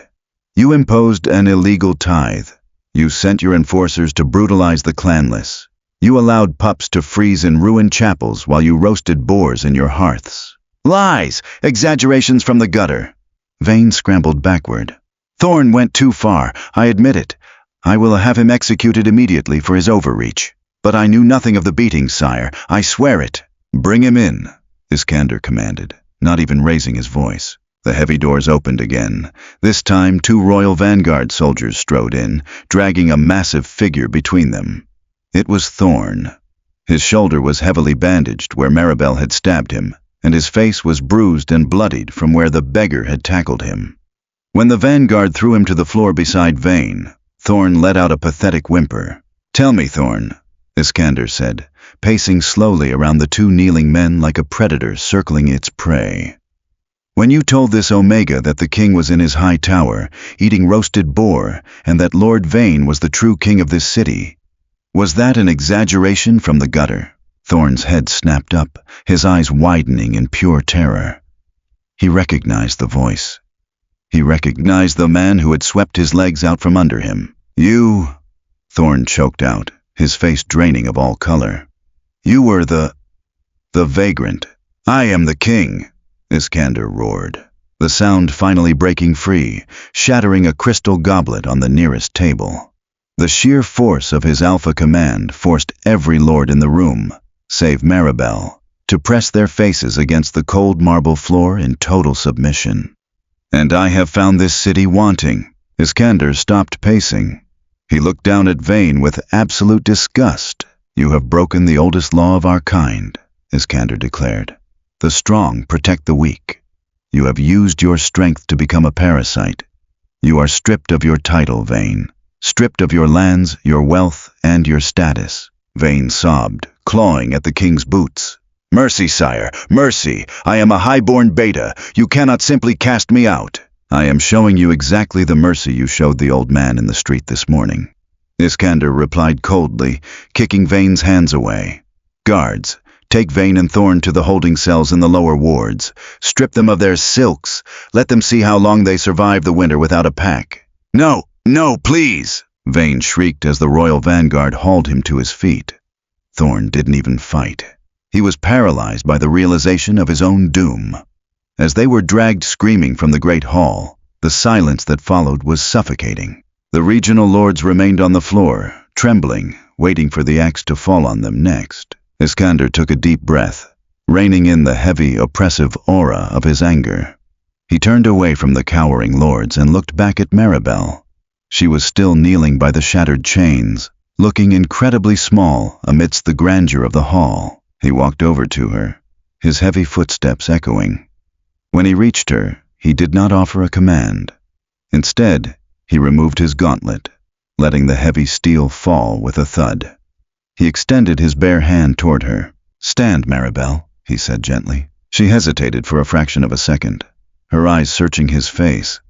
"You imposed an illegal tithe. You sent your enforcers to brutalize the clanless. You allowed pups to freeze in ruined chapels while you roasted boars in your hearths." "Lies! Exaggerations from the gutter!" Vane scrambled backward. "Thorn went too far, I admit it. I will have him executed immediately for his overreach. But I knew nothing of the beating, sire. I swear it." "Bring him in," Iskander commanded, not even raising his voice. The heavy doors opened again. This time 2 royal vanguard soldiers strode in, dragging a massive figure between them. It was Thorn. His shoulder was heavily bandaged where Maribel had stabbed him, and his face was bruised and bloodied from where the beggar had tackled him. When the vanguard threw him to the floor beside Vane, Thorn let out a pathetic whimper. "Tell me, Thorn," Iskander said, pacing slowly around the 2 kneeling men like a predator circling its prey. "When you told this Omega that the king was in his high tower, eating roasted boar, and that Lord Vane was the true king of this city, was that an exaggeration from the gutter?" Thorn's head snapped up, his eyes widening in pure terror. He recognized the voice. He recognized the man who had swept his legs out from under him. "You," Thorn choked out, his face draining of all color. "You were the vagrant." "I am the king," Iskander roared, the sound finally breaking free, shattering a crystal goblet on the nearest table. The sheer force of his alpha command forced every lord in the room, save Maribel, to press their faces against the cold marble floor in total submission. "And I have found this city wanting." Iskander stopped pacing. He looked down at Vane with absolute disgust. "You have broken the oldest law of our kind," Iskander declared. "The strong protect the weak. You have used your strength to become a parasite. You are stripped of your title, Vane. Stripped of your lands, your wealth, and your status." Vane sobbed, clawing at the king's boots. "Mercy, sire, mercy! I am a high-born beta. You cannot simply cast me out." "I am showing you exactly the mercy you showed the old man in the street this morning," Iskander replied coldly, kicking Vane's hands away. "Guards, take Vane and Thorn to the holding cells in the lower wards. Strip them of their silks. Let them see how long they survive the winter without a pack." "No, no, please!" Vane shrieked as the royal vanguard hauled him to his feet. Thorn didn't even fight. He was paralyzed by the realization of his own doom. As they were dragged screaming from the great hall, the silence that followed was suffocating. The regional lords remained on the floor, trembling, waiting for the axe to fall on them next. Iskander took a deep breath, reining in the heavy, oppressive aura of his anger. He turned away from the cowering lords and looked back at Maribel. She was still kneeling by the shattered chains, looking incredibly small amidst the grandeur of the hall. He walked over to her, his heavy footsteps echoing. When he reached her, he did not offer a command. Instead, he removed his gauntlet, letting the heavy steel fall with a thud. He extended his bare hand toward her. "Stand, Maribel," he said gently. She hesitated for a fraction of a second, her eyes searching his face.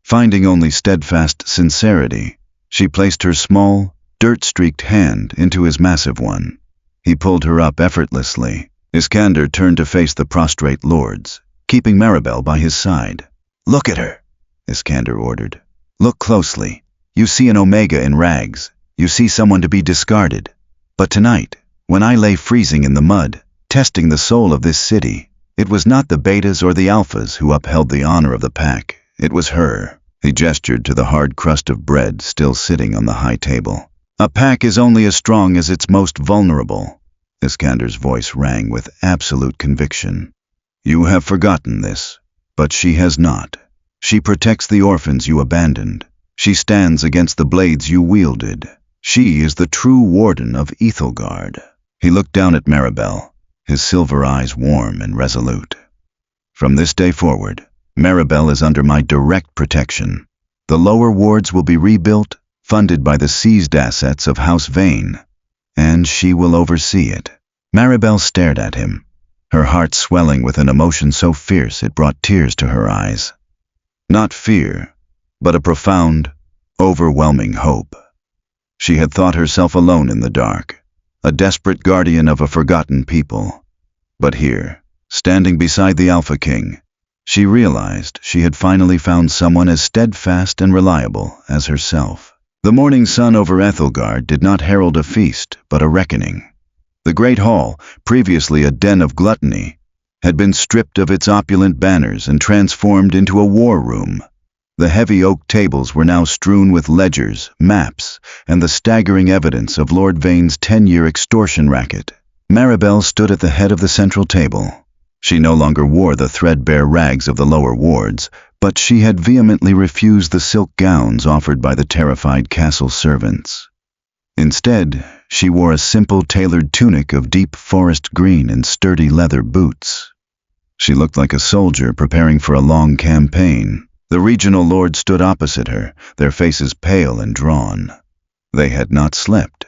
Finding only steadfast sincerity, she placed her small, dirt-streaked hand into his massive one. He pulled her up effortlessly. Iskander turned to face the prostrate lords, keeping Maribel by his side. "Look at her," Iskander ordered. "Look closely. You see an Omega in rags. You see someone to be discarded. But tonight, when I lay freezing in the mud, testing the soul of this city, it was not the betas or the alphas who upheld the honor of the pack. It was her." He gestured to the hard crust of bread still sitting on the high table. "A pack is only as strong as its most vulnerable." Iskander's voice rang with absolute conviction. "You have forgotten this, but she has not. She protects the orphans you abandoned. She stands against the blades you wielded. She is the true warden of Ethelgard." He looked down at Maribel, his silver eyes warm and resolute. "From this day forward, Maribel is under my direct protection. The lower wards will be rebuilt, funded by the seized assets of House Vane, and she will oversee it." Maribel stared at him, her heart swelling with an emotion so fierce it brought tears to her eyes. Not fear, but a profound, overwhelming hope. She had thought herself alone in the dark, a desperate guardian of a forgotten people. But here, standing beside the Alpha King, she realized she had finally found someone as steadfast and reliable as herself. The morning sun over Ethelgard did not herald a feast, but a reckoning. The great hall, previously a den of gluttony, had been stripped of its opulent banners and transformed into a war room. The heavy oak tables were now strewn with ledgers, maps, and the staggering evidence of Lord Vane's 10-year extortion racket. Maribel stood at the head of the central table. She no longer wore the threadbare rags of the lower wards, but she had vehemently refused the silk gowns offered by the terrified castle servants. Instead, she wore a simple tailored tunic of deep forest green and sturdy leather boots. She looked like a soldier preparing for a long campaign. The regional lords stood opposite her, their faces pale and drawn. They had not slept.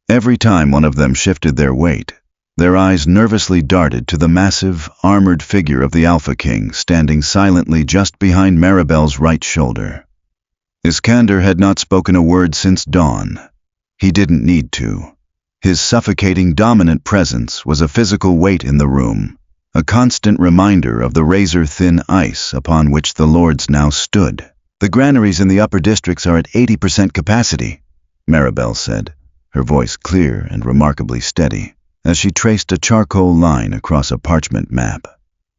Every time one of them shifted their weight, their eyes nervously darted to the massive, armored figure of the Alpha King standing silently just behind Maribel's right shoulder. Iskander had not spoken a word since dawn. He didn't need to. His suffocating, dominant presence was a physical weight in the room, a constant reminder of the razor-thin ice upon which the lords now stood. "The granaries in the upper districts are at 80% capacity," Maribel said, her voice clear and remarkably steady, as she traced a charcoal line across a parchment map.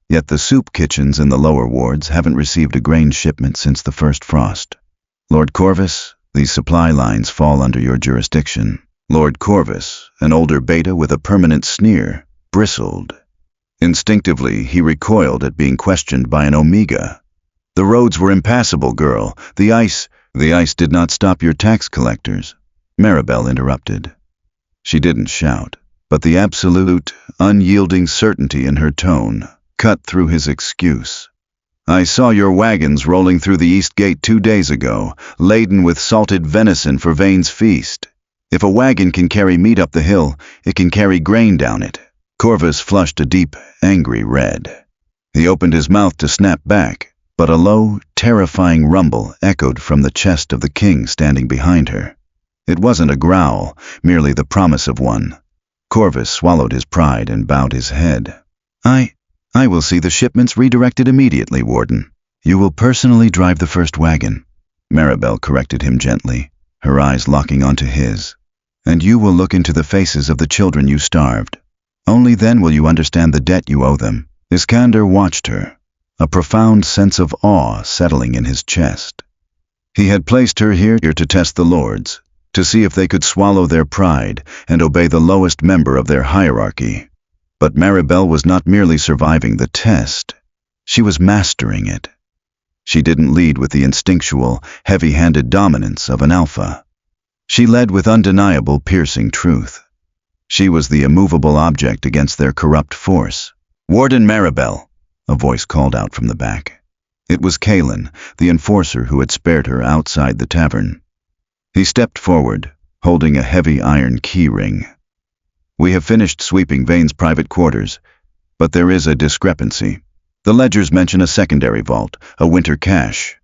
"Yet the soup kitchens in the lower wards haven't received a grain shipment since the first frost. Lord Corvus, these supply lines fall under your jurisdiction." Lord Corvus, an older beta with a permanent sneer, bristled. Instinctively, he recoiled at being questioned by an Omega. "The roads were impassable, girl. The ice did not stop your tax collectors," Maribel interrupted. She didn't shout, but the absolute, unyielding certainty in her tone cut through his excuse. "I saw your wagons rolling through the East Gate 2 days ago, laden with salted venison for Vane's feast. If a wagon can carry meat up the hill, it can carry grain down it." Corvus flushed a deep, angry red. He opened his mouth to snap back, but a low, terrifying rumble echoed from the chest of the king standing behind her. It wasn't a growl, merely the promise of one. Corvus swallowed his pride and bowed his head. I will see the shipments redirected immediately, Warden. You will personally drive the first wagon," Maribel corrected him gently, her eyes locking onto his. "And you will look into the faces of the children you starved. Only then will you understand the debt you owe them." Iskander watched her, a profound sense of awe settling in his chest. He had placed her here to test the lords, to see if they could swallow their pride and obey the lowest member of their hierarchy. But Maribel was not merely surviving the test, she was mastering it. She didn't lead with the instinctual, heavy-handed dominance of an alpha. She led with undeniable, piercing truth. She was the immovable object against their corrupt force. "Warden Maribel," a voice called out from the back. It was Kalen, the enforcer who had spared her outside the tavern. He stepped forward, holding a heavy iron key ring. "We have finished sweeping Vane's private quarters, but there is a discrepancy. The ledgers mention a secondary vault, a winter cache.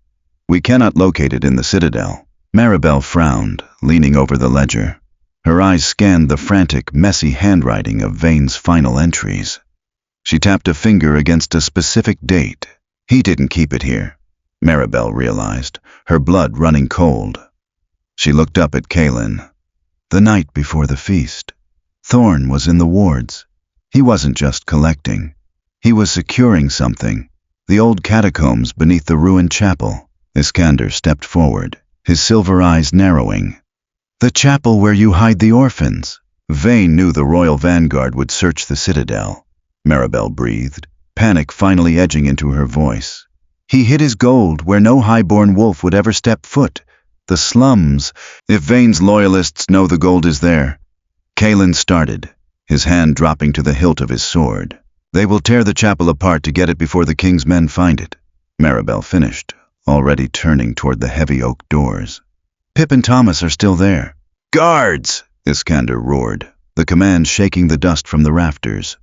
We cannot locate it in the Citadel." Maribel frowned, leaning over the ledger. Her eyes scanned the frantic, messy handwriting of Vane's final entries. She tapped a finger against a specific date. He didn't keep it here, Maribel realized, her blood running cold. She looked up at Kalen. The night before the feast, Thorn was in the wards. He wasn't just collecting. He was securing something. The old catacombs beneath the ruined chapel. Iskander stepped forward, his silver eyes narrowing. "The chapel where you hide the orphans." Vane knew the royal vanguard would search the Citadel, Maribel breathed, panic finally edging into her voice. "He hid his gold where no highborn wolf would ever step foot. The slums. If Vane's loyalists know the gold is there." Kalen started, his hand dropping to the hilt of his sword. "They will tear the chapel apart to get it before the king's men find it," Maribel finished, already turning toward the heavy oak doors. "Pip and Thomas are still there." "Guards!" Iskander roared, the command shaking the dust from the rafters.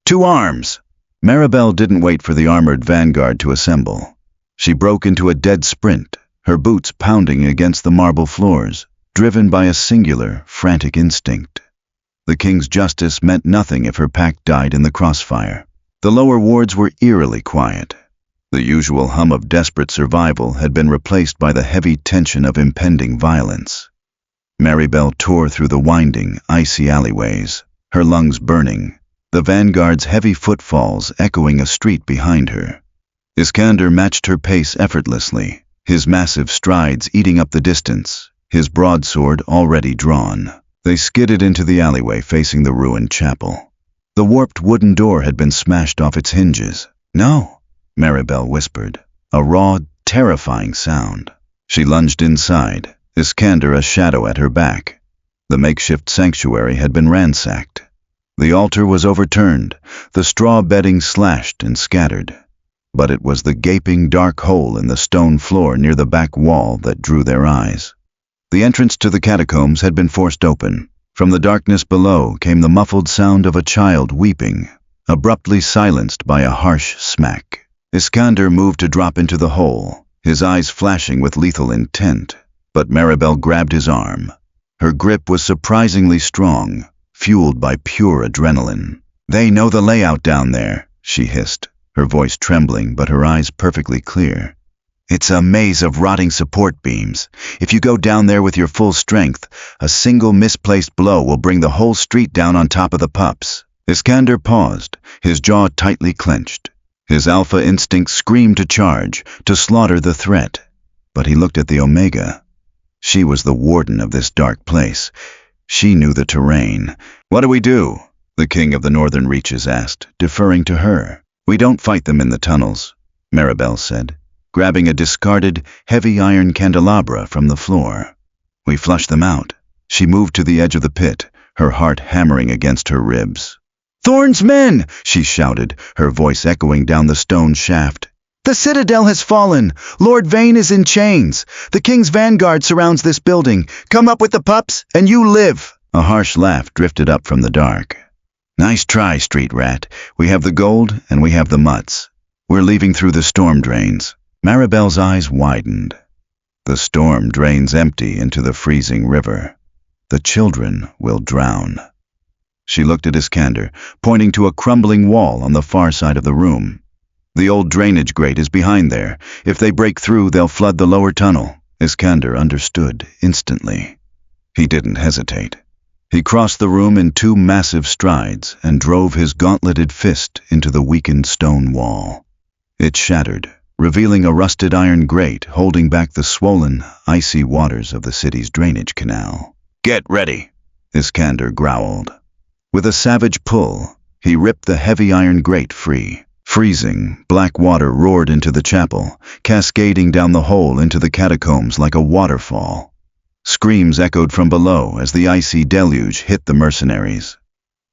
"To arms!" Maribel didn't wait for the armored vanguard to assemble. She broke into a dead sprint, her boots pounding against the marble floors, driven by a singular, frantic instinct. The king's justice meant nothing if her pack died in the crossfire. The lower wards were eerily quiet. The usual hum of desperate survival had been replaced by the heavy tension of impending violence. Maribel tore through the winding, icy alleyways, her lungs burning, the vanguard's heavy footfalls echoing a street behind her. Iskander matched her pace effortlessly, his massive strides eating up the distance, his broadsword already drawn. They skidded into the alleyway facing the ruined chapel. The warped wooden door had been smashed off its hinges. "No," Maribel whispered, a raw, terrifying sound. She lunged inside, Iskander a shadow at her back. The makeshift sanctuary had been ransacked. The altar was overturned, the straw bedding slashed and scattered. But it was the gaping dark hole in the stone floor near the back wall that drew their eyes. The entrance to the catacombs had been forced open. From the darkness below came the muffled sound of a child weeping, abruptly silenced by a harsh smack. Iskander moved to drop into the hole, his eyes flashing with lethal intent, but Maribel grabbed his arm. Her grip was surprisingly strong, fueled by pure adrenaline. "They know the layout down there," she hissed, her voice trembling but her eyes perfectly clear. "It's a maze of rotting support beams. If you go down there with your full strength, a single misplaced blow will bring the whole street down on top of the pups." Iskander paused, his jaw tightly clenched. His alpha instinct screamed to charge, to slaughter the threat. But he looked at the Omega. She was the warden of this dark place. She knew the terrain. "What do we do?" the king of the northern reaches asked, deferring to her. "We don't fight them in the tunnels," Maribel said, grabbing a discarded, heavy iron candelabra from the floor. "We flush them out." She moved to the edge of the pit, her heart hammering against her ribs. "Thorn's men!" she shouted, her voice echoing down the stone shaft. "The citadel has fallen! Lord Vane is in chains! The king's vanguard surrounds this building! Come up with the pups, and you live!" A harsh laugh drifted up from the dark. "Nice try, street rat. We have the gold, and we have the mutts. We're leaving through the storm drains." Maribel's eyes widened. The storm drains empty into the freezing river. The children will drown. She looked at Iskander, pointing to a crumbling wall on the far side of the room. "The old drainage grate is behind there. If they break through, they'll flood the lower tunnel." Iskander understood instantly. He didn't hesitate. He crossed the room in 2 massive strides and drove his gauntleted fist into the weakened stone wall. It shattered, revealing a rusted iron grate holding back the swollen, icy waters of the city's drainage canal. "Get ready," Iskander growled. With a savage pull, he ripped the heavy iron grate free. Freezing, black water roared into the chapel, cascading down the hole into the catacombs like a waterfall. Screams echoed from below as the icy deluge hit the mercenaries.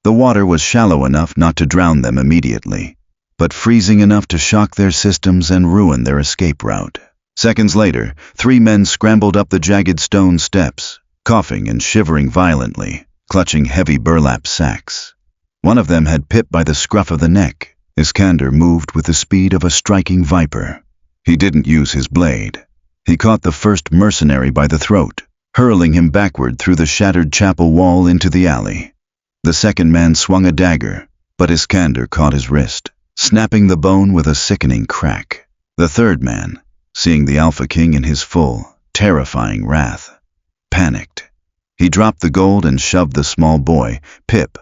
The water was shallow enough not to drown them immediately, but freezing enough to shock their systems and ruin their escape route. Seconds later, 3 men scrambled up the jagged stone steps, coughing and shivering violently, clutching heavy burlap sacks. One of them had Pip by the scruff of the neck. Iskander moved with the speed of a striking viper. He didn't use his blade. He caught the first mercenary by the throat, hurling him backward through the shattered chapel wall into the alley. The second man swung a dagger, but Iskander caught his wrist, snapping the bone with a sickening crack. The third man, seeing the Alpha King in his full, terrifying wrath, panicked. He dropped the gold and shoved the small boy, Pip,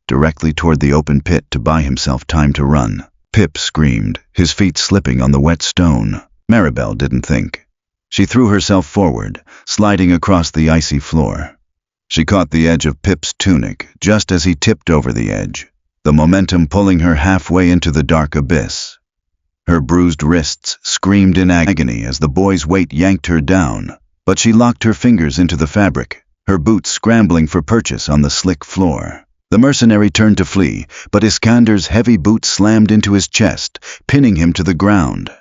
directly toward the open pit to buy himself time to run. Pip screamed, his feet slipping on the wet stone. Maribel didn't think. She threw herself forward, sliding across the icy floor. She caught the edge of Pip's tunic just as he tipped over the edge, the momentum pulling her halfway into the dark abyss. Her bruised wrists screamed in agony as the boy's weight yanked her down, but she locked her fingers into the fabric, her boots scrambling for purchase on the slick floor. The mercenary turned to flee, but Iskander's heavy boot slammed into his chest, pinning him to the ground.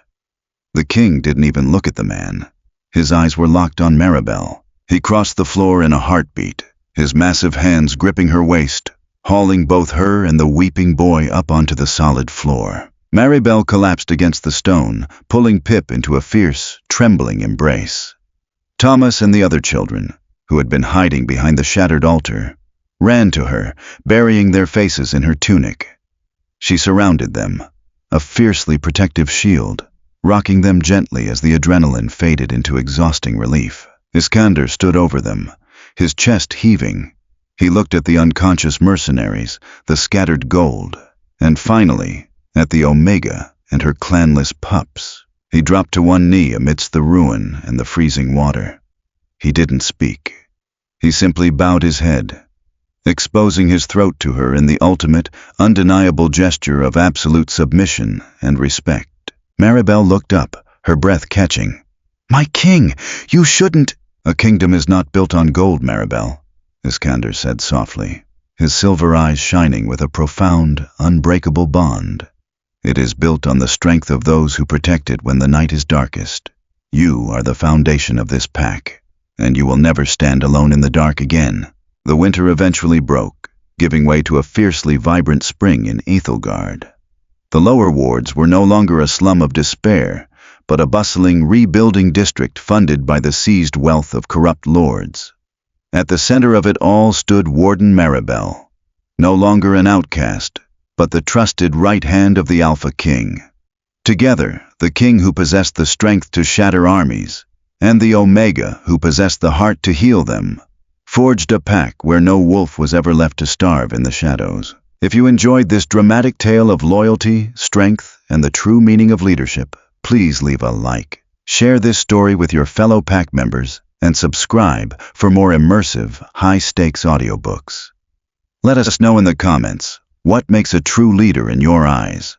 The king didn't even look at the man. His eyes were locked on Maribel. He crossed the floor in a heartbeat, his massive hands gripping her waist, hauling both her and the weeping boy up onto the solid floor. Maribel collapsed against the stone, pulling Pip into a fierce, trembling embrace. Thomas and the other children, who had been hiding behind the shattered altar, ran to her, burying their faces in her tunic. She surrounded them, a fiercely protective shield, rocking them gently as the adrenaline faded into exhausting relief. Iskander stood over them, his chest heaving. He looked at the unconscious mercenaries, the scattered gold, and finally, at the Omega and her clanless pups. He dropped to one knee amidst the ruin and the freezing water. He didn't speak. He simply bowed his head, exposing his throat to her in the ultimate, undeniable gesture of absolute submission and respect. Maribel looked up, her breath catching. "My king, you shouldn't—" "A kingdom is not built on gold, Maribel," Iskander said softly, his silver eyes shining with a profound, unbreakable bond. "It is built on the strength of those who protect it when the night is darkest. You are the foundation of this pack, and you will never stand alone in the dark again." The winter eventually broke, giving way to a fiercely vibrant spring in Ethelgard. The lower wards were no longer a slum of despair, but a bustling, rebuilding district funded by the seized wealth of corrupt lords. At the center of it all stood Warden Maribel, no longer an outcast, but the trusted right hand of the Alpha King. Together, the King who possessed the strength to shatter armies, and the Omega who possessed the heart to heal them, forged a pact where no wolf was ever left to starve in the shadows. If you enjoyed this dramatic tale of loyalty, strength, and the true meaning of leadership, please leave a like. Share this story with your fellow pack members, and subscribe for more immersive, high-stakes audiobooks. Let us know in the comments, what makes a true leader in your eyes?